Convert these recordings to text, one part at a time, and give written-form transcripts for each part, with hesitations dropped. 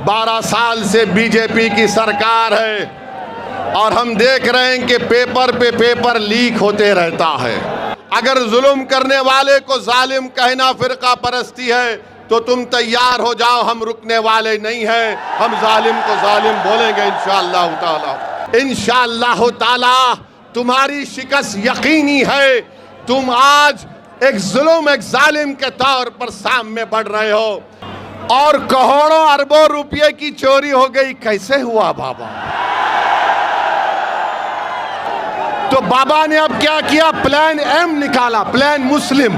12 साल से बीजेपी की सरकार है और हम देख रहे हैं कि पेपर पे पेपर लीक होते रहता है। अगर जुल्म करने वाले को जालिम कहना फिरका परस्ती है तो तुम तैयार हो जाओ, हम रुकने वाले नहीं हैं। हम जालिम को जालिम बोलेंगे इंशाअल्लाह ताला। इंशाअल्लाह ताला तुम्हारी शिकस्त यकीनी है। तुम आज एक जुल्म, एक जालिम के तौर पर सामने बढ़ रहे हो और करोड़ों अरबों रुपये की चोरी हो गई। कैसे हुआ बाबा? तो बाबा ने अब क्या किया? प्लान एम निकाला, प्लान मुस्लिम।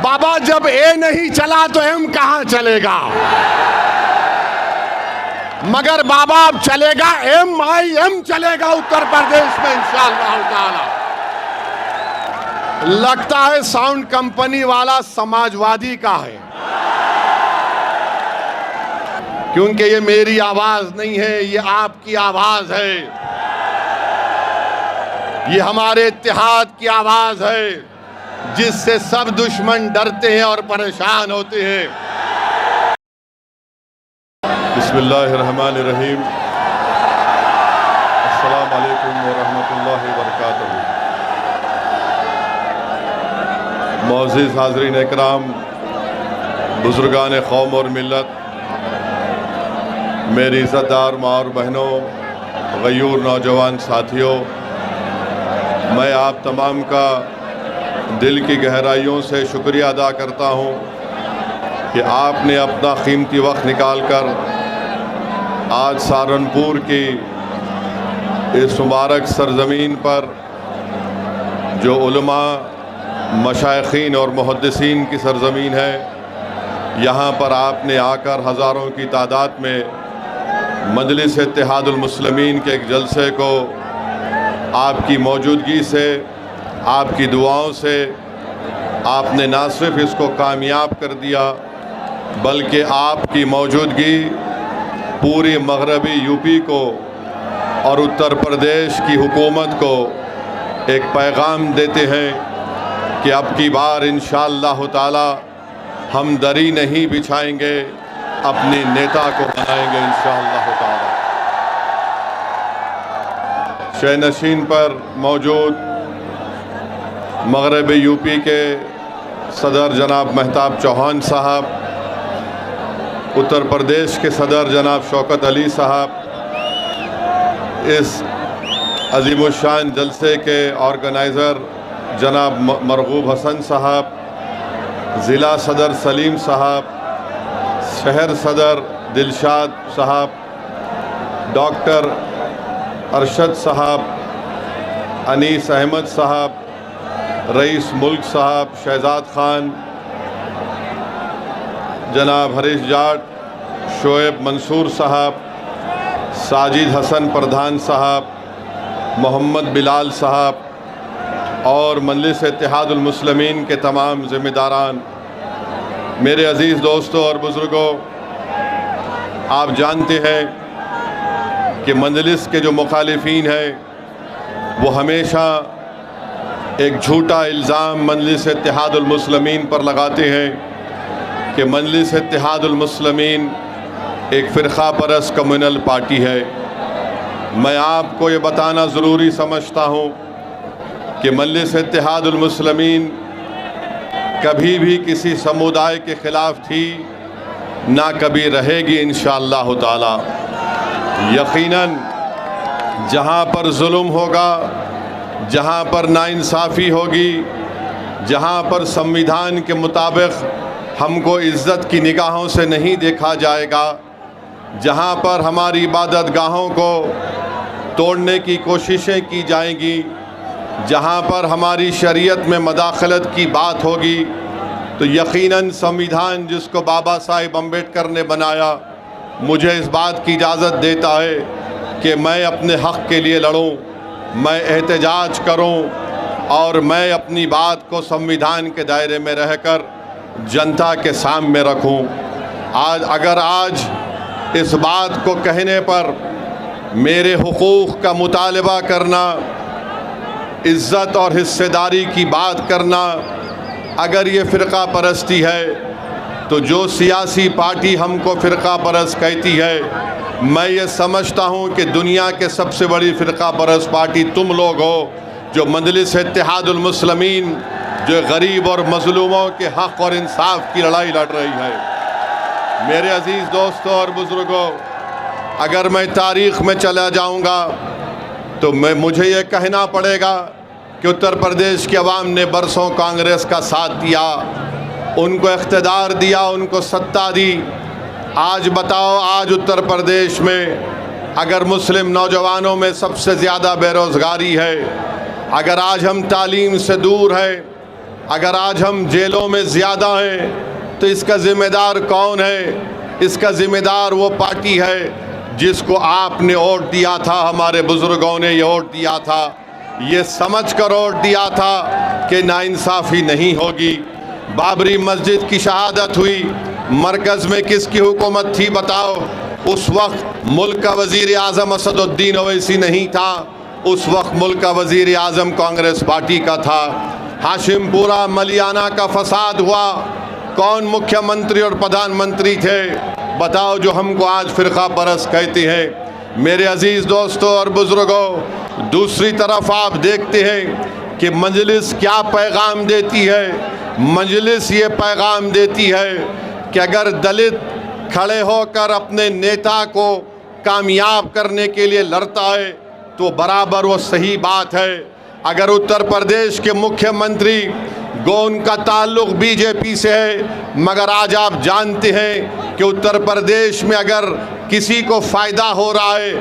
बाबा जब ए नहीं चला तो एम कहां चलेगा? मगर बाबा अब चलेगा, MIM चलेगा उत्तर प्रदेश में इंशाअल्लाह ताला। लगता है साउंड कंपनी वाला समाजवादी का है, क्योंकि ये मेरी आवाज नहीं है, ये आपकी आवाज है, ये हमारे इत्तेहाद की आवाज है, जिससे सब दुश्मन डरते हैं और परेशान होते हैं। बिस्मिल्लाहिर्रहमानिर्रहीम। अस्सलाम वालेकुम व रहमतुल्लाहि व बरकातहू। मुअज़्ज़िज़ हाज़रीन इकराम, बुज़ुर्गान कौम और मिल्लत, मेरी इज़्ज़तदार माँ और बहनों, गयूर नौजवान साथियों, मैं आप तमाम का दिल की गहराइयों से शुक्रिया अदा करता हूँ कि आपने अपना कीमती वक्त निकाल कर आज सहारनपुर की इस मुबारक सरज़मीन पर जो उलमा, मशाइखीन और मुहद्दिसीन की सरज़मीन है, यहाँ पर आपने आकर हज़ारों की तादाद में मजलिस इत्तेहादुल मुस्लिमीन के एक जलसे को आपकी मौजूदगी से, आपकी दुआओं से आपने ना सिर्फ इसको कामयाब कर दिया, बल्कि आपकी मौजूदगी पूरी मगरबी यूपी को और उत्तर प्रदेश की हुकूमत को एक पैगाम देते हैं कि अब की बार इंशाअल्लाह ताला हम दरी नहीं बिछाएंगे, अपने नेता को बनाएंगे इंशाअल्लाह ताला। शहनशीन पर मौजूद मगरबी यूपी के सदर जनाब महताब चौहान साहब, उत्तर प्रदेश के सदर जनाब शौकत अली साहब, इस अजीमुशान जलसे के ऑर्गेनाइज़र जनाब मरगूब हसन साहब, ज़िला सदर सलीम साहब, शहर सदर दिलशाद साहब, डॉक्टर अरशद साहब, अनीस अहमद साहब, रईस मुल्क साहब, शहजाद खान, जनाब हरीश जाट, शोएब मंसूर साहब, साजिद हसन प्रधान साहब, मोहम्मद बिलाल साहब और मजलिस इत्तेहादुल मुस्लिमीन के तमाम ज़िम्मेदारान, मेरे अज़ीज़ दोस्तों और बुज़ुर्गों, आप जानते हैं कि मजलिस के जो मुखालिफीन हैं वो हमेशा एक झूठा इल्ज़ाम मजलिस इत्तेहादुल मुस्लिमीन पर लगाते हैं कि मजलिस इत्तेहादुल मुस्लिमीन एक फ़िरक़ा परस्त कम्युनल पार्टी है। मैं आपको ये बताना ज़रूरी समझता हूँ कि मजलिस इत्तेहादुल मुस्लिमीन कभी भी किसी समुदाय के ख़िलाफ़ थी, ना कभी रहेगी इंशाअल्लाह ताला। यकीनन जहाँ पर जुल्म होगा, जहाँ पर नाइंसाफ़ी होगी, जहाँ पर संविधान के मुताबिक हमको इज़्ज़त की निगाहों से नहीं देखा जाएगा, जहाँ पर हमारी इबादत गाहों को तोड़ने की कोशिशें की जाएंगी, जहाँ पर हमारी शरीयत में मदाखलत की बात होगी, तो यकीनन संविधान जिसको बाबा साहिब अम्बेडकर ने बनाया मुझे इस बात की इजाज़त देता है कि मैं अपने हक़ के लिए लड़ूं, मैं एहतजाज करूं और मैं अपनी बात को संविधान के दायरे में रहकर जनता के सामने रखूं। आज इस बात को कहने पर मेरे हुकूक़ का मुतालबा करना, इज़्ज़त और हिस्सेदारी की बात करना, अगर ये फ़िरक़ा परस्ती है तो जो सियासी पार्टी हमको फ़िरका परस्त कहती है, मैं ये समझता हूँ कि दुनिया के सबसे बड़ी फ़िरका परस्त पार्टी तुम लोग हो, जो मजलिस इत्तेहादुल मुस्लिमीन, जो गरीब और मज़लूमों के हक़ और इंसाफ की लड़ाई लड़ रही है। मेरे अज़ीज़ दोस्तों और बुज़ुर्गों, अगर मैं तारीख़ में चला जाऊँगा तो मुझे ये कहना पड़ेगा कि उत्तर प्रदेश की आवाम ने बरसों कांग्रेस का साथ दिया, उनको इख्तिदार दिया, उनको सत्ता दी। आज बताओ, आज उत्तर प्रदेश में अगर मुस्लिम नौजवानों में सबसे ज़्यादा बेरोज़गारी है, अगर आज हम तालीम से दूर हैं, अगर आज हम जेलों में ज़्यादा हैं, तो इसका ज़िम्मेदार कौन है? इसका ज़िम्मेदार वो पार्टी है जिसको आपने वोट दिया था, हमारे बुज़ुर्गों ने ये वोट दिया था, ये समझ कर वोट दिया था कि नाइंसाफ़ी नहीं होगी। बाबरी मस्जिद की शहादत हुई, मरकज़ में किसकी हुकूमत थी बताओ? उस वक्त मुल्क का वज़ीर आज़म असदुद्दीन ओवैसी नहीं था, उस वक्त मुल्क का वज़ीर आज़म कांग्रेस पार्टी का था। हाशिमपुरा मलियाना का फसाद हुआ, कौन मुख्यमंत्री और प्रधानमंत्री थे बताओ, जो हमको आज फ़िरका परस्त कहते हैं। मेरे अज़ीज़ दोस्तों और बुज़ुर्गों, दूसरी तरफ आप देखते हैं कि मजलिस क्या पैगाम देती है। मजलिस ये पैगाम देती है कि अगर दलित खड़े होकर अपने नेता को कामयाब करने के लिए लड़ता है तो बराबर वो सही बात है। अगर उत्तर प्रदेश के मुख्यमंत्री गो उनका ताल्लुक़ बीजेपी से है, मगर आज आप जानते हैं कि उत्तर प्रदेश में अगर किसी को फ़ायदा हो रहा है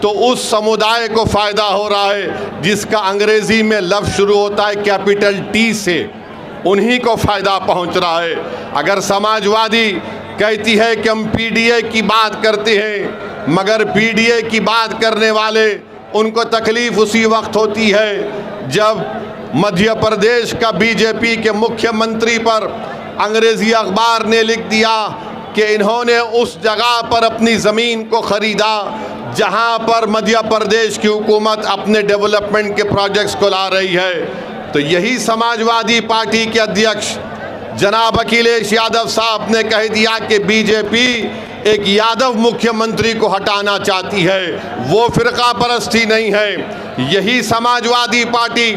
तो उस समुदाय को फ़ायदा हो रहा है जिसका अंग्रेज़ी में लफ्ज़ शुरू होता है कैपिटल टी से, उन्हीं को फ़ायदा पहुंच रहा है। अगर समाजवादी कहती है कि हम पीडीए की बात करते हैं, मगर पीडीए की बात करने वाले उनको तकलीफ़ उसी वक्त होती है जब मध्य प्रदेश का बीजेपी के मुख्यमंत्री पर अंग्रेज़ी अखबार ने लिख दिया कि इन्होंने उस जगह पर अपनी ज़मीन को ख़रीदा जहां पर मध्य प्रदेश की हुकूमत अपने डेवलपमेंट के प्रोजेक्ट्स को ला रही है। तो यही समाजवादी पार्टी के अध्यक्ष जनाब अखिलेश यादव साहब ने कह दिया कि बीजेपी एक यादव मुख्यमंत्री को हटाना चाहती है, वो फ़िरका परस्ती नहीं है। यही समाजवादी पार्टी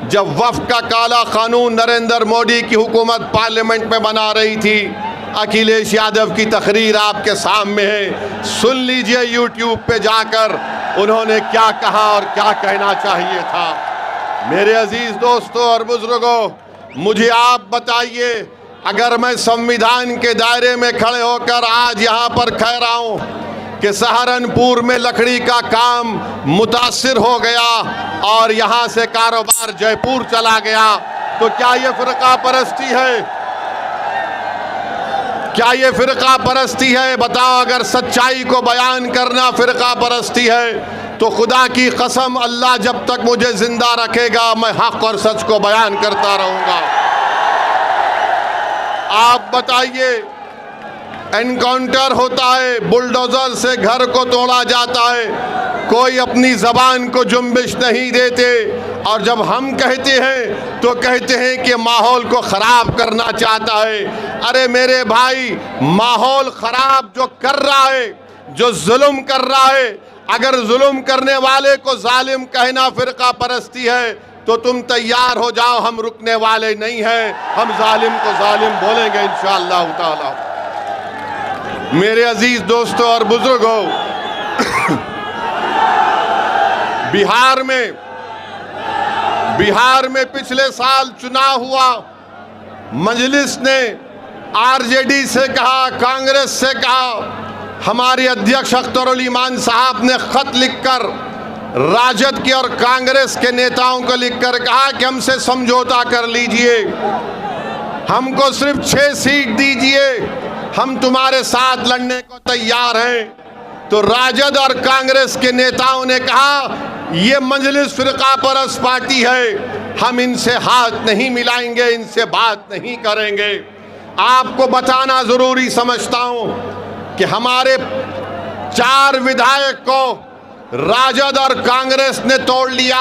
जब वफ़्क़ का काला कानून नरेंद्र मोदी की हुकूमत पार्लियामेंट में बना रही थी, अखिलेश यादव की तकरीर आपके सामने है, सुन लीजिए यूट्यूब पे जाकर उन्होंने क्या कहा और क्या कहना चाहिए था। मेरे अजीज़ दोस्तों और बुज़ुर्गों, मुझे आप बताइए, अगर मैं संविधान के दायरे में खड़े होकर आज यहाँ पर कह रहा हूँ कि सहारनपुर में लकड़ी का काम मुतासिर हो गया और यहाँ से कारोबार जयपुर चला गया, तो क्या ये फ़िरका परस्ती है? क्या ये फ़िरका परस्ती है? बताओ, अगर सच्चाई को बयान करना फ़िरका परस्ती है तो खुदा की कसम, अल्लाह जब तक मुझे ज़िंदा रखेगा मैं हक़ और सच को बयान करता रहूँगा। आप बताइए, एनकाउंटर होता है, बुलडोज़र से घर को तोड़ा जाता है, कोई अपनी ज़बान को जुम्बिश नहीं देते, और जब हम कहते हैं तो कहते हैं कि माहौल को ख़राब करना चाहता है। अरे मेरे भाई, माहौल ख़राब जो कर रहा है, जो जुल्म कर रहा है, अगर जुल्म करने वाले को जालिम कहना फ़िरका परस्ती है तो तुम तैयार हो जाओ, हम रुकने वाले नहीं हैं, हम जालिम को जालिम बोलेंगे इंशाअल्लाह ताला। मेरे अजीज़ दोस्तों और बुजुर्गों, बिहार में पिछले साल चुनाव हुआ, मजलिस ने आरजेडी से कहा, कांग्रेस से कहा, हमारे अध्यक्ष अख्तरुल ईमान साहब ने ख़त लिखकर राजद के और कांग्रेस के नेताओं को लिखकर कहा कि हमसे समझौता कर लीजिए, हमको सिर्फ 6 सीट दीजिए, हम तुम्हारे साथ लड़ने को तैयार हैं। तो राजद और कांग्रेस के नेताओं ने कहा ये मजलिस फ़िरका परस्त पार्टी है, हम इनसे हाथ नहीं मिलाएंगे, इनसे बात नहीं करेंगे। आपको बताना ज़रूरी समझता हूँ कि हमारे 4 विधायक को राजद और कांग्रेस ने तोड़ लिया।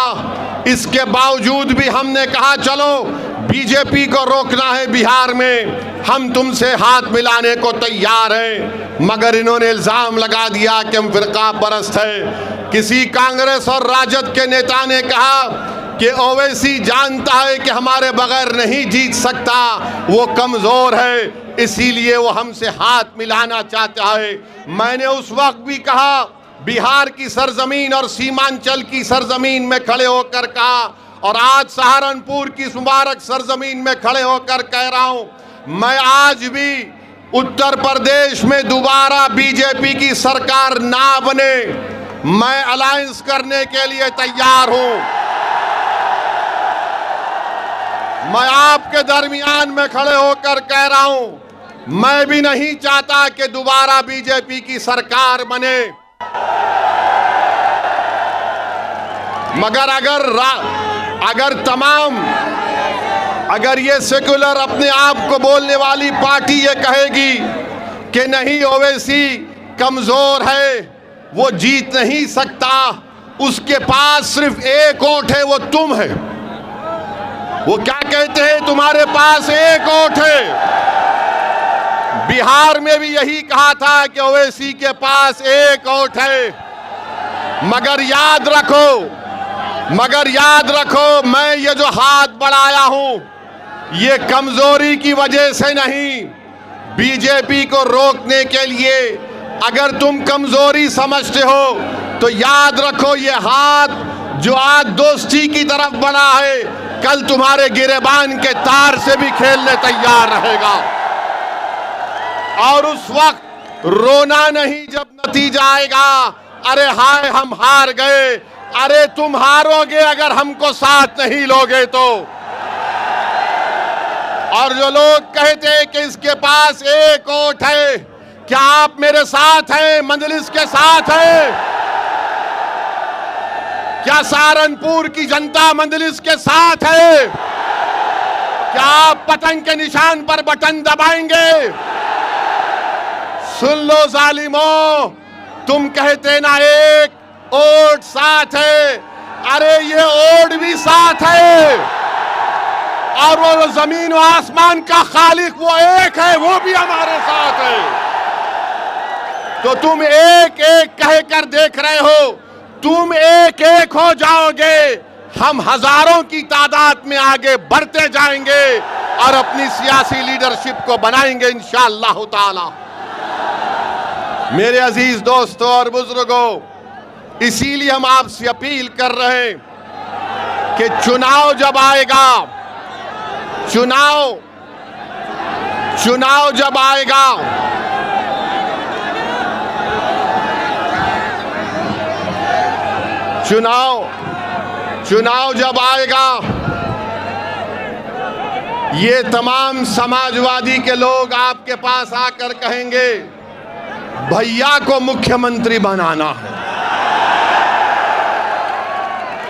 इसके बावजूद भी हमने कहा चलो बीजेपी को रोकना है बिहार में, हम तुमसे हाथ मिलाने को तैयार हैं। मगर इन्होंने इल्ज़ाम लगा दिया कि हम फिरका परस्त है। किसी कांग्रेस और राजद के नेता ने कहा कि ओवैसी जानता है कि हमारे बगैर नहीं जीत सकता, वो कमज़ोर है, इसीलिए वो हमसे हाथ मिलाना चाहता है। मैंने उस वक्त भी कहा, बिहार की सरजमीन और सीमांचल की सरजमीन में खड़े होकर कहा, और आज सहारनपुर की मुबारक सरजमीन में खड़े होकर कह रहा हूं, मैं आज भी उत्तर प्रदेश में दोबारा बीजेपी की सरकार ना बने, मैं अलायंस करने के लिए तैयार हूं। मैं आपके दरमियान में खड़े होकर कह रहा हूं, मैं भी नहीं चाहता कि दोबारा बीजेपी की सरकार बने। मगर अगर ये सेकुलर अपने आप को बोलने वाली पार्टी ये कहेगी कि नहीं ओवैसी कमजोर है, वो जीत नहीं सकता, उसके पास सिर्फ एक वोट है, वो तुम है। वो क्या कहते हैं, तुम्हारे पास एक वोट है। बिहार में भी यही कहा था कि ओवैसी के पास एक वोट है। मगर याद रखो, मैं ये जो हाथ बढ़ाया हूं, ये कमजोरी की वजह से नहीं, बीजेपी को रोकने के लिए। अगर तुम कमजोरी समझते हो तो याद रखो, ये हाथ जो आज दोस्ती की तरफ बढ़ा है, कल तुम्हारे गिरेबान के तार से भी खेलने तैयार रहेगा। और उस वक्त रोना नहीं जब नतीजा आएगा, अरे हाय हम हार गए। अरे तुम हारोगे अगर हमको साथ नहीं लोगे तो। और जो लोग कहते हैं कि इसके पास एक वोट है, क्या आप मेरे साथ हैं, मजलिस के साथ हैं? क्या सहारनपुर की जनता मजलिस के साथ है? क्या आप पतंग के निशान पर बटन दबाएंगे? सुन लो जालिमों, तुम कहते ना एक वोट साथ है, अरे ये वोट भी साथ है। और वो जमीन और आसमान का खालिक वो एक है, वो भी हमारे साथ है। तो तुम एक एक कहकर देख रहे हो, तुम एक एक हो जाओगे, हम हजारों की तादाद में आगे बढ़ते जाएंगे और अपनी सियासी लीडरशिप को बनाएंगे इंशाअल्लाह ताला। मेरे अजीज दोस्तों और बुजुर्गों, इसीलिए हम आपसे अपील कर रहे हैं कि चुनाव जब आएगा, चुनाव जब आएगा, चुनाव जब आएगा, ये तमाम समाजवादी के लोग आपके पास आकर कहेंगे भैया को मुख्यमंत्री बनाना है,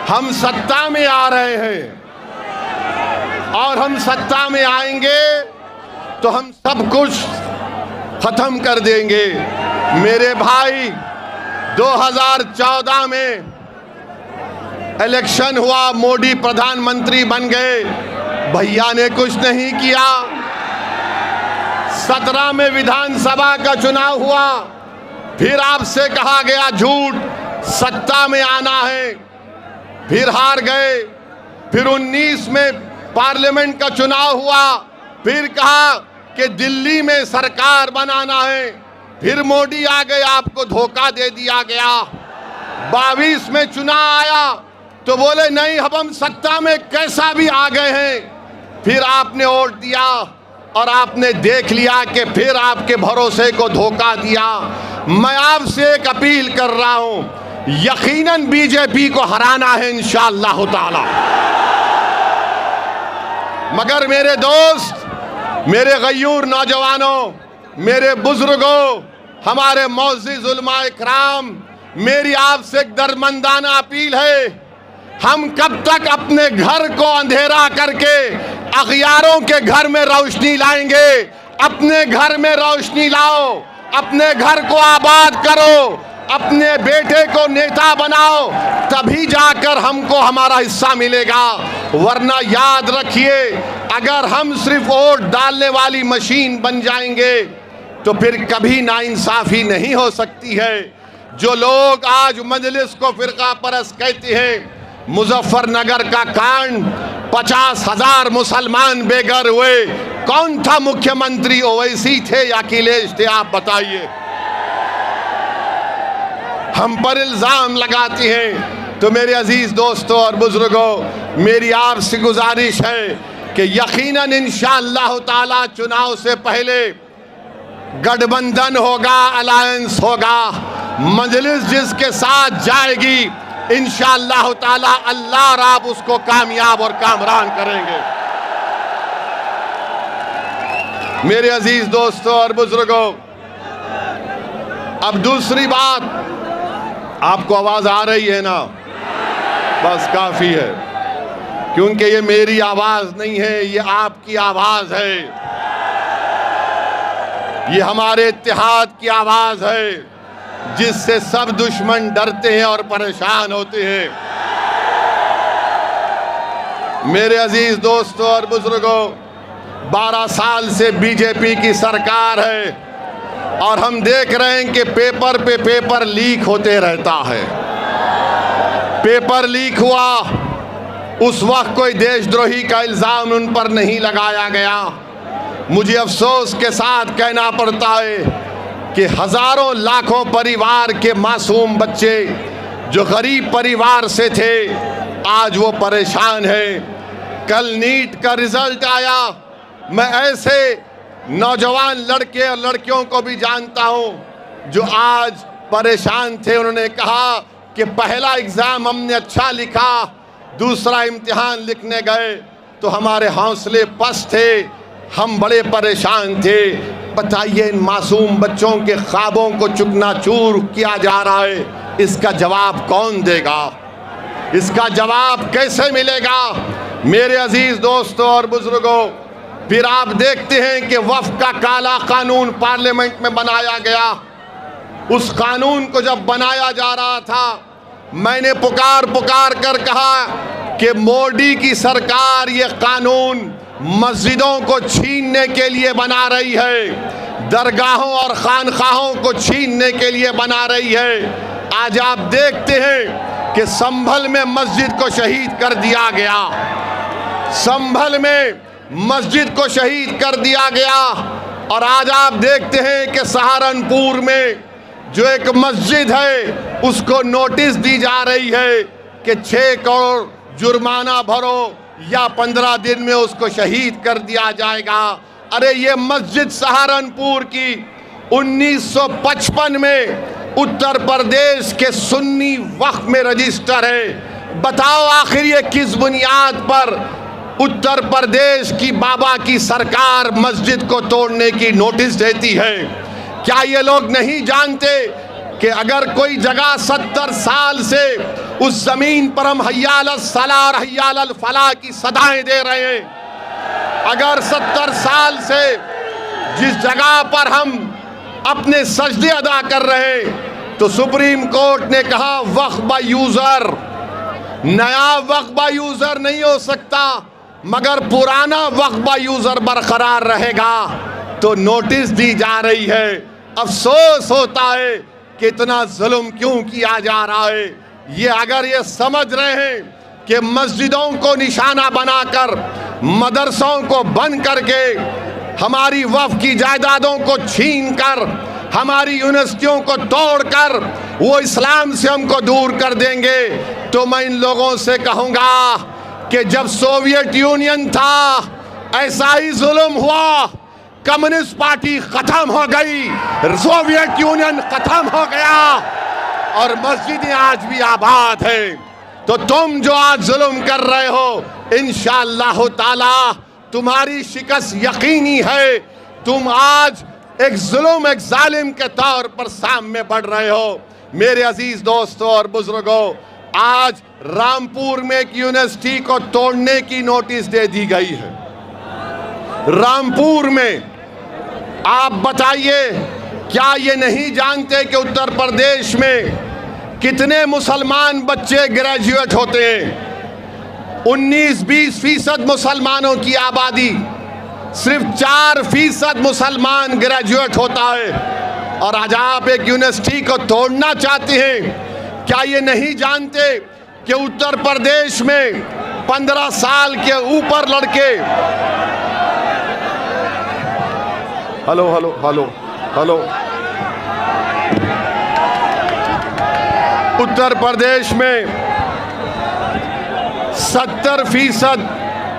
हम सत्ता में आ रहे हैं और हम सत्ता में आएंगे तो हम सब कुछ खत्म कर देंगे। मेरे भाई, 2014 में इलेक्शन हुआ, मोदी प्रधानमंत्री बन गए, भैया ने कुछ नहीं किया। 17 में विधानसभा का चुनाव हुआ, फिर आपसे कहा गया झूठ, सत्ता में आना है, फिर हार गए। फिर 19 में पार्लियामेंट का चुनाव हुआ, फिर कहा कि दिल्ली में सरकार बनाना है, फिर मोदी आ गए, आपको धोखा दे दिया गया। 22 में चुनाव आया तो बोले नहीं, अब हम सत्ता में कैसा भी आ गए हैं। फिर आपने वोट दिया और आपने देख लिया कि फिर आपके भरोसे को धोखा दिया। मैं आपसे एक अपील कर रहा हूं, यकीनन बीजेपी को हराना है इंशाअल्लाह ताला। मगर मेरे दोस्त, मेरे गयूर नौजवानों, मेरे बुजुर्गों, हमारे मौजूद उलमाए इकराम, मेरी आपसे एक दर्दमंदाना अपील है, हम कब तक अपने घर को अंधेरा करके अखियारों के घर में रोशनी लाएंगे? अपने घर में रोशनी लाओ, अपने घर को आबाद करो, अपने बेटे को नेता बनाओ, तभी जाकर हमको हमारा हिस्सा मिलेगा। वरना याद रखिए, अगर हम सिर्फ वोट डालने वाली मशीन बन जाएंगे तो फिर कभी नाइंसाफी नहीं हो सकती है। जो लोग आज मजलिस को फिरका परस्त कहते हैं, मुजफ्फरनगर का कांड 50,000 मुसलमान बेघर हुए, कौन था मुख्यमंत्री? ओवैसी थे या अखिलेश थे? आप बताइए। हम पर इल्जाम लगाते हैं। तो मेरे अजीज दोस्तों और बुजुर्गों, मेरी आपसे गुजारिश है कि यकीनन इंशाअल्लाह ताला चुनाव से पहले गठबंधन होगा, अलायंस होगा। मजलिस जिसके साथ जाएगी इंशाअल्लाह ताला अल्लाह और आप उसको कामयाब और कामरान करेंगे। मेरे अजीज दोस्तों और बुजुर्गों, अब दूसरी बात, आपको आवाज आ रही है ना? बस काफी है, क्योंकि ये मेरी आवाज नहीं है, ये आपकी आवाज है, ये हमारे इत्तेहाद की आवाज है, जिससे सब दुश्मन डरते हैं और परेशान होते हैं। मेरे अजीज दोस्तों और बुजुर्गों, 12 साल से बीजेपी की सरकार है और हम देख रहे हैं कि पेपर पे पेपर लीक होते रहता है। पेपर लीक हुआ, उस वक्त कोई देशद्रोही का इल्जाम उन पर नहीं लगाया गया। मुझे अफसोस के साथ कहना पड़ता है कि हजारों लाखों परिवार के मासूम बच्चे जो गरीब परिवार से थे, आज वो परेशान हैं। कल नीट का रिजल्ट आया, मैं ऐसे नौजवान लड़के और लड़कियों को भी जानता हूं जो आज परेशान थे। उन्होंने कहा कि पहला एग्जाम हमने अच्छा लिखा, दूसरा इम्तिहान लिखने गए तो हमारे हौसले पस्त थे, हम बड़े परेशान थे। बताइए, इन मासूम बच्चों के ख्वाबों को चुकनाचूर किया जा रहा है, इसका जवाब कौन देगा? इसका जवाब कैसे मिलेगा? मेरे अजीज दोस्तों और बुजुर्गों, फिर आप देखते हैं कि वक्फ का काला कानून पार्लियामेंट में बनाया गया। उस कानून को जब बनाया जा रहा था, मैंने पुकार कर कहा कि मोदी की सरकार ये कानून मस्जिदों को छीनने के लिए बना रही है, दरगाहों और खानखाहों को छीनने के लिए बना रही है। आज आप देखते हैं कि संभल में मस्जिद को शहीद कर दिया गया, संभल में मस्जिद को शहीद कर दिया गया। और आज आप देखते हैं कि सहारनपुर में जो एक मस्जिद है, उसको नोटिस दी जा रही है कि 6 करोड़ जुर्माना भरो या 15 दिन में उसको शहीद कर दिया जाएगा। अरे ये मस्जिद सहारनपुर की 1955 में उत्तर प्रदेश के सुन्नी वक्फ में रजिस्टर है। बताओ आखिर ये किस बुनियाद पर उत्तर प्रदेश की बाबा की सरकार मस्जिद को तोड़ने की नोटिस देती है? क्या ये लोग नहीं जानते कि अगर कोई जगह 70 साल से उस जमीन पर हम हय्या अलस सलाह और हय्या अलल फलाह की सदाएं दे रहे हैं, अगर 70 साल से जिस जगह पर हम अपने सजदे अदा कर रहे हैं, तो सुप्रीम कोर्ट ने कहा वक्फ बाय यूजर, नया वक्फ बाय यूजर नहीं हो सकता, मगर पुराना वक्फ बाय यूजर बरकरार रहेगा। तो नोटिस दी जा रही है। अफसोस होता है कि इतना जुल्म क्यों किया जा रहा है। ये अगर ये समझ रहे हैं कि मस्जिदों को निशाना बनाकर, मदरसों को बंद करके, हमारी वक्फ की जायदादों को छीन कर, हमारी यूनिवर्सिटियों को तोड़कर वो इस्लाम से हमको दूर कर देंगे, तो मैं इन लोगों से कहूँगा कि जब सोवियत यूनियन था ऐसा ही जुल्म हुआ, कम्युनिस्ट पार्टी खत्म हो गई, सोवियत यूनियन खत्म हो गया और मस्जिदें आज भी आबाद है। तो तुम जो आज जुल्म कर रहे हो, इंशाअल्लाह ताला तुम्हारी शिकस्त यकीनी है। तुम आज एक जुल्म, एक जालिम के तौर पर सामने बढ़ रहे हो। मेरे अजीज दोस्तों और बुजुर्गों, आज रामपुर में एक यूनिवर्सिटी को तोड़ने की नोटिस दे दी गई है। रामपुर में आप बताइए क्या ये नहीं जानते कि उत्तर प्रदेश में कितने मुसलमान बच्चे ग्रेजुएट होते हैं? 19-20% मुसलमानों की आबादी, सिर्फ 4% मुसलमान ग्रेजुएट होता है। और आज आप एक यूनिवर्सिटी को तोड़ना चाहते हैं। क्या ये नहीं जानते कि उत्तर प्रदेश में 15 साल के ऊपर लड़के, hello hello hello hello, Uttar Pradesh में 70%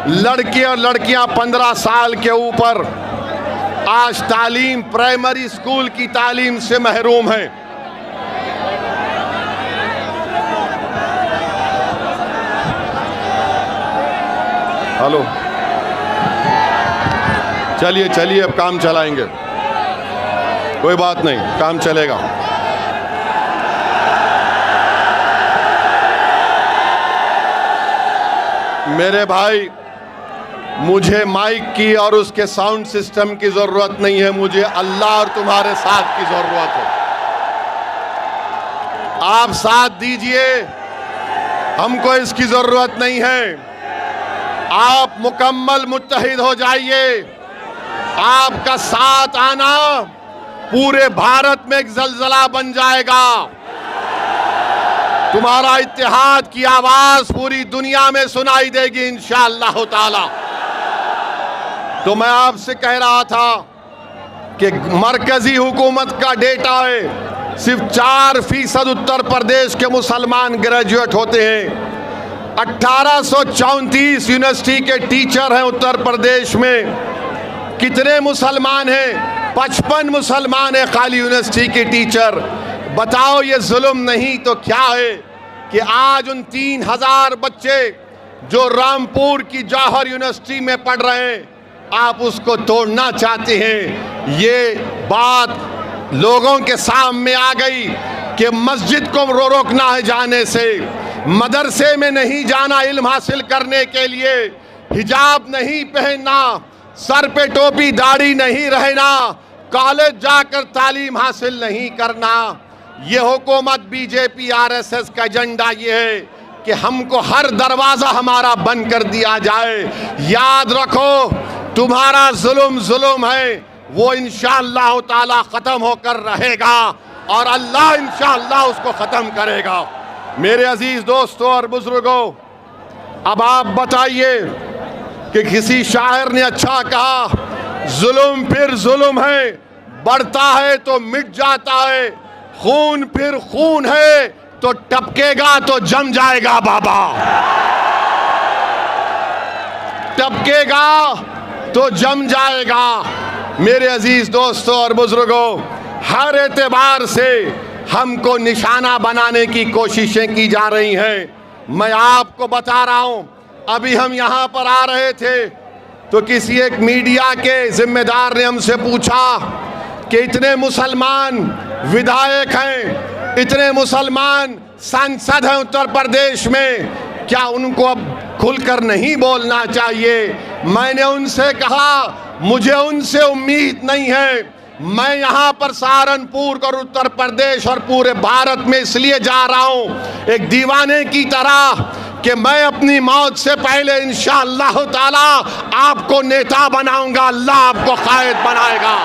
लड़के और लड़कियां 15 साल के ऊपर आज तालीम, प्राइमरी स्कूल की तालीम से महरूम हैं। हेलो, चलिए चलिए, अब काम चलाएंगे, कोई बात नहीं, काम चलेगा। मेरे भाई, मुझे माइक की और उसके साउंड सिस्टम की जरूरत नहीं है, मुझे अल्लाह और तुम्हारे साथ की जरूरत है। आप साथ दीजिए, हमको इसकी जरूरत नहीं है। आप मुकम्मल मुत्तहिद हो जाइए। आपका साथ आना पूरे भारत में एक जलजला बन जाएगा। तुम्हारा इत्तेहाद की आवाज पूरी दुनिया में सुनाई देगी इंशाअल्लाह ताला। तो मैं आपसे कह रहा था कि मरकजी हुकूमत का डेटा है, सिर्फ 4% उत्तर प्रदेश के मुसलमान ग्रेजुएट होते हैं। 1834 यूनिवर्सिटी के टीचर हैं उत्तर प्रदेश में। कितने मुसलमान हैं? 55 मुसलमान हैं खाली यूनिवर्सिटी के टीचर। बताओ, ये जुल्म नहीं तो क्या है कि आज उन 3000 बच्चे जो रामपुर की जौहर यूनिवर्सिटी में पढ़ रहे हैं, आप उसको तोड़ना चाहते हैं। ये बात लोगों के सामने आ गई कि मस्जिद को रोकना है जाने से, मदरसे में नहीं जाना इल्म हासिल करने के लिए, हिजाब नहीं पहनना, सर पे टोपी दाढ़ी नहीं रहना, कॉलेज जाकर तालीम हासिल नहीं करना। ये हुकूमत बीजेपी आरएसएस का एजेंडा ये है कि हमको हर दरवाजा हमारा बंद कर दिया जाए। याद रखो, तुम्हारा जुल्म है, वो इंशाअल्लाह ताला खत्म होकर रहेगा और अल्लाह इंशाअल्लाह उसको खत्म करेगा। मेरे अजीज दोस्तों और बुजुर्गों, अब आप बताइए कि किसी शायर ने अच्छा कहा, जुल्म फिर जुल्म है, बढ़ता है तो मिट जाता है, खून फिर खून है तो टपकेगा तो जम जाएगा बाबा, टपकेगा तो जम जाएगा। मेरे अजीज दोस्तों और बुजुर्गों, हर एतबार से हमको निशाना बनाने की कोशिशें की जा रही हैं। मैं आपको बता रहा हूं, अभी हम यहां पर आ रहे थे तो किसी एक मीडिया के जिम्मेदार ने हमसे पूछा कि इतने मुसलमान विधायक हैं, इतने मुसलमान सांसद हैं उत्तर प्रदेश में, क्या उनको अब खुलकर नहीं बोलना चाहिए? मैंने उनसे कहा, मुझे उनसे उम्मीद नहीं है। मैं यहाँ पर सहारनपुर और उत्तर प्रदेश और पूरे भारत में इसलिए जा रहा हूँ एक दीवाने की तरह कि मैं अपनी मौत से पहले इंशाअल्लाह ताला आपको नेता बनाऊंगा, अल्लाह आपको कायद बनाएगा।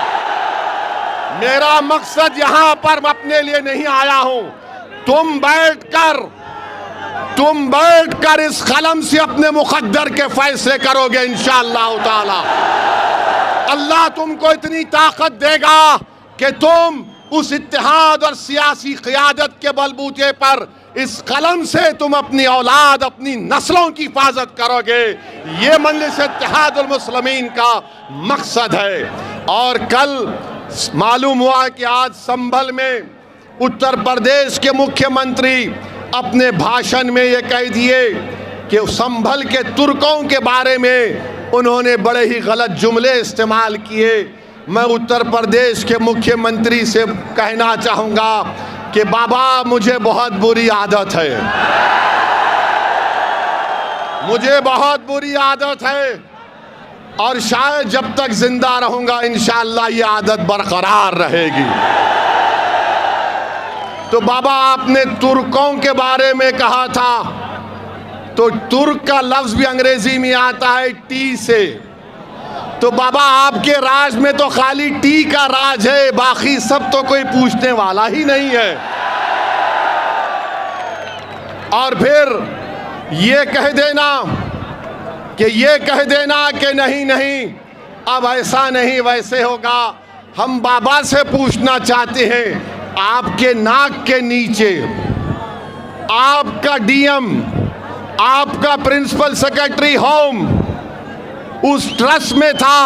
मेरा मकसद यहाँ पर अपने लिए नहीं आया हूँ। तुम बैठकर इस कलम से अपने मुकद्दर के फैसले करोगे इंशाअल्लाह ताला। अल्लाह तुमको इतनी ताकत देगा कि तुम उस इत्तेहाद और सियासी क़ियादत के बलबूते पर इस कलम से तुम अपनी औलाद, अपनी नस्लों की हिफाजत करोगे। ये मजलिस इत्तेहादुल मुस्लिमीन का मकसद है। और कल मालूम हुआ कि आज संभल में उत्तर प्रदेश के मुख्यमंत्री अपने भाषण में ये कह दिए कि संभल के तुर्कों के बारे में उन्होंने बड़े ही गलत जुमले इस्तेमाल किए। मैं उत्तर प्रदेश के मुख्यमंत्री से कहना चाहूँगा कि बाबा, मुझे बहुत बुरी आदत है, मुझे बहुत बुरी आदत है और शायद जब तक जिंदा रहूंगा इंशाअल्लाह ये आदत बरकरार रहेगी। तो बाबा आपने तुर्कों के बारे में कहा था, तो तुर्क का लफ्ज भी अंग्रेजी में आता है टी से। तो बाबा आपके राज में तो खाली टी का राज है, बाकी सब तो कोई पूछने वाला ही नहीं है। और फिर ये कह देना कि नहीं नहीं अब ऐसा नहीं वैसे होगा। हम बाबा से पूछना चाहते हैं, आपके नाक के नीचे आपका डीएम, आपका प्रिंसिपल सेक्रेटरी होम उस ट्रस्ट में था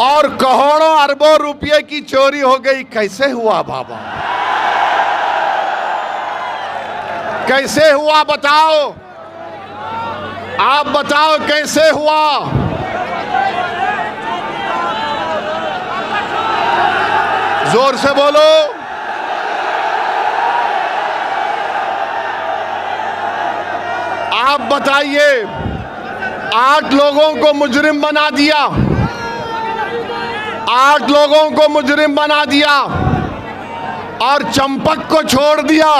और करोड़ों अरबों रुपए की चोरी हो गई। कैसे हुआ बाबा, कैसे हुआ बताओ, आप बताओ कैसे हुआ। जोर से बोलो। आप बताइए, 8 लोगों को मुजरिम बना दिया, 8 लोगों को मुजरिम बना दिया और चंपक को छोड़ दिया।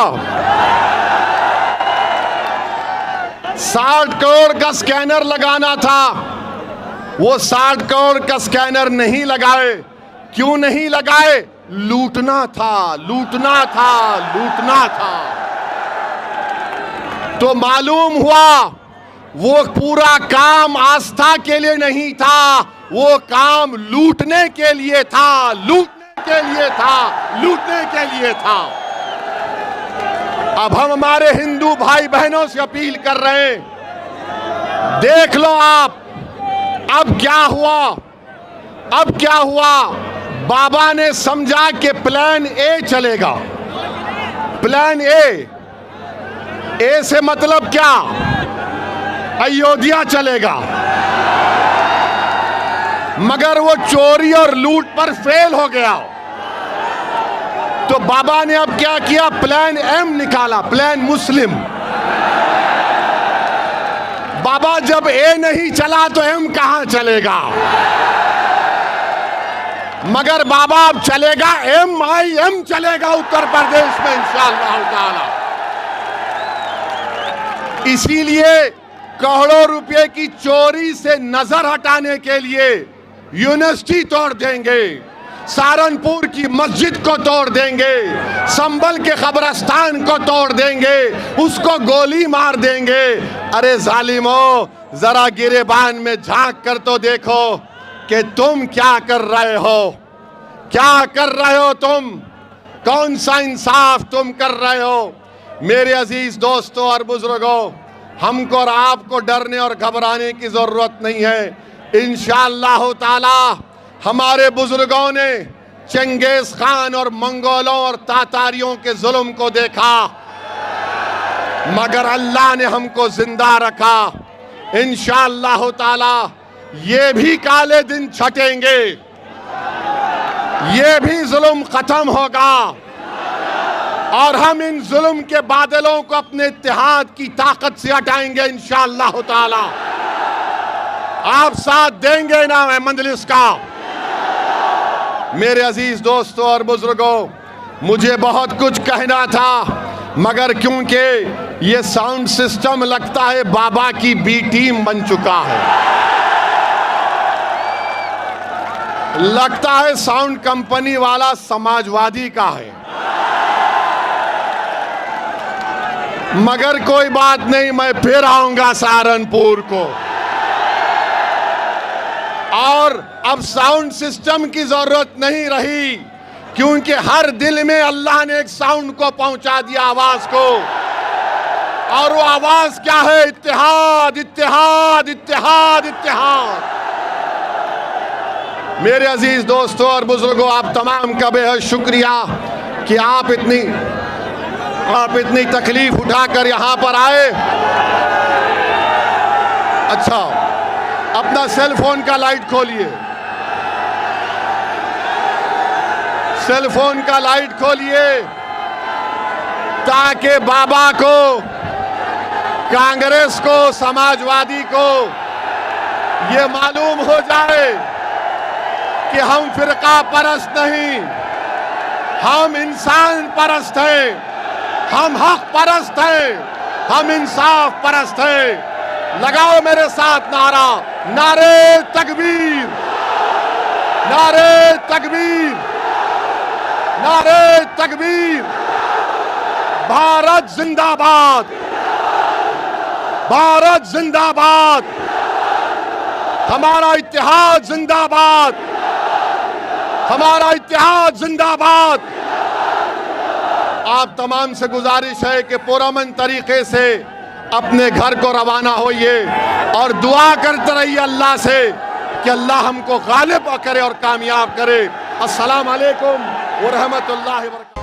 60 करोड़ का स्कैनर लगाना था, वो 60 करोड़ का स्कैनर नहीं लगाए। क्यों नहीं लगाए? लूटना था, लूटना था, लूटना था। तो मालूम हुआ वो पूरा काम आस्था के लिए नहीं था, वो काम लूटने के लिए था, लूटने के लिए था, लूटने के लिए था। अब हम हमारे हिंदू भाई बहनों से अपील कर रहे हैं, देख लो आप अब क्या हुआ, अब क्या हुआ। बाबा ने समझा कि प्लान ए चलेगा। प्लान ए से मतलब क्या? अयोध्या चलेगा। मगर वो चोरी और लूट पर फेल हो गया। तो बाबा ने अब क्या किया? प्लान एम निकाला, प्लान मुस्लिम। बाबा जब ए नहीं चला तो एम कहां चलेगा? मगर बाबा अब चलेगा MIM चलेगा उत्तर प्रदेश में इंशाअल्लाह ताला। इसीलिए करोड़ों रुपए की चोरी से नजर हटाने के लिए यूनिवर्सिटी तोड़ देंगे, सहारनपुर की मस्जिद को तोड़ देंगे, संभल के कब्रिस्तान को तोड़ देंगे, उसको गोली मार देंगे। अरे जालिमों, जरा गिरेबान में झांक कर तो देखो कि तुम क्या कर रहे हो, क्या कर रहे हो तुम, कौन सा इंसाफ तुम कर रहे हो। मेरे अजीज दोस्तों और बुजुर्गों, हमको और आपको डरने और घबराने की जरूरत नहीं है। इंशाअल्लाह ताला हमारे बुजुर्गों ने चंगेज खान और मंगोलों और तातारियों के जुल्म को देखा, मगर अल्लाह ने हमको जिंदा रखा। इंशाअल्लाह ताला ये भी काले दिन छटेंगे, ये भी जुल्म खत्म होगा और हम इन जुल्म के बादलों को अपने इत्तेहाद की ताकत से हटाएंगे इंशाअल्लाह ताला। आप साथ देंगे ना मंजलिस का? मेरे अजीज दोस्तों और बुजुर्गों, मुझे बहुत कुछ कहना था, मगर क्योंकि ये साउंड सिस्टम लगता है बाबा की बी टीम बन चुका है, लगता है साउंड कंपनी वाला समाजवादी का है। मगर कोई बात नहीं, मैं फिर आऊंगा सहारनपुर को। और अब साउंड सिस्टम की जरूरत नहीं रही, क्योंकि हर दिल में अल्लाह ने एक साउंड को पहुंचा दिया, आवाज को। और वो आवाज क्या है? इत्तेहाद, इत्तेहाद, इत्तेहाद, इत्तेहाद। मेरे अजीज दोस्तों और बुजुर्गों, आप तमाम का बेहद शुक्रिया कि आप इतनी तकलीफ उठाकर यहां पर आए। अच्छा, अपना सेल फोन का लाइट खोलिए, सेल फोन का लाइट खोलिए, ताकि बाबा को, कांग्रेस को, समाजवादी को ये मालूम हो जाए कि हम फिरका परस्त नहीं, हम इंसान परस्त हैं, हम हक परस्त हैं, हम इंसाफ परस्त हैं। लगाओ मेरे साथ नारा, नारे तकबीर, नारे तकबीर, नारे तकबीर। भारत जिंदाबाद, भारत जिंदाबाद, हमारा इत्तेहाद जिंदाबाद, हमारा इत्तेहाद जिंदाबाद। आप तमाम से गुजारिश है कि पुरअमन तरीके से अपने घर को रवाना होइए और दुआ करते रहिए अल्लाह से कि अल्लाह हमको गालिब करे और कामयाब करे। अस्सलाम वालेकुम व रहमतुल्लाहि व बरकातहू।